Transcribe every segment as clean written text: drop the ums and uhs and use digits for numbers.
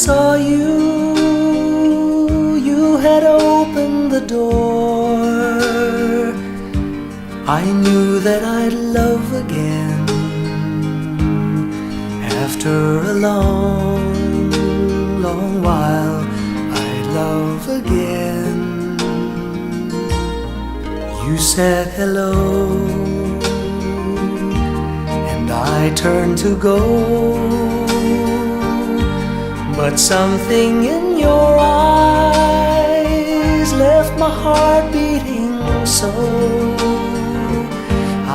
saw you, you had opened the door. I knew that I'd love again after a long, long while. I'd love again. You said hello, and I turned to go, but something in your eyes left my heart beating so.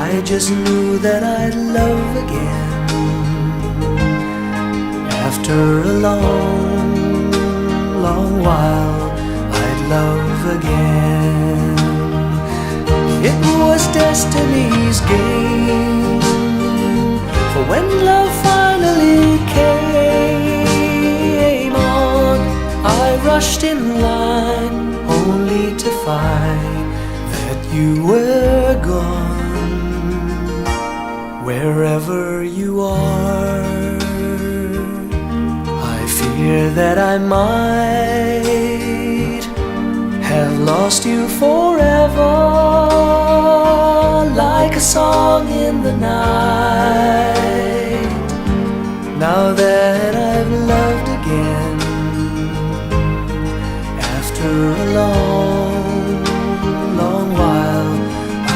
I just knew that I'd love again after a long, long while. I'd love again. It was destiny's game, for when love finally came on, I rushed in line only to find that you were gone. Wherever you are, I fear that I might have lost you forever, like a song in the night. Now that I've loved again after a long, long while,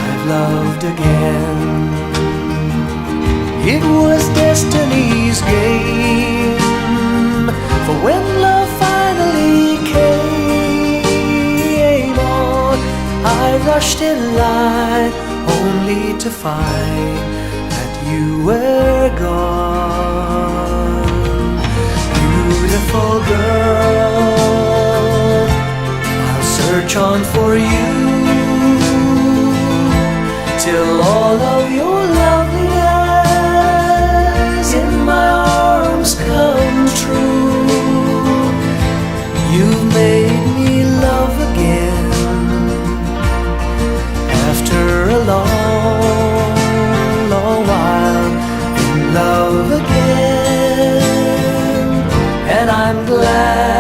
I've loved again. It was destiny's game, for when love finally came on, I rushed in line only to find that you were gone. Beautiful girl, I'll search on for you till all of your loveliness in my arms come true. You've made me love again after a long, long while. In love again, and I'm glad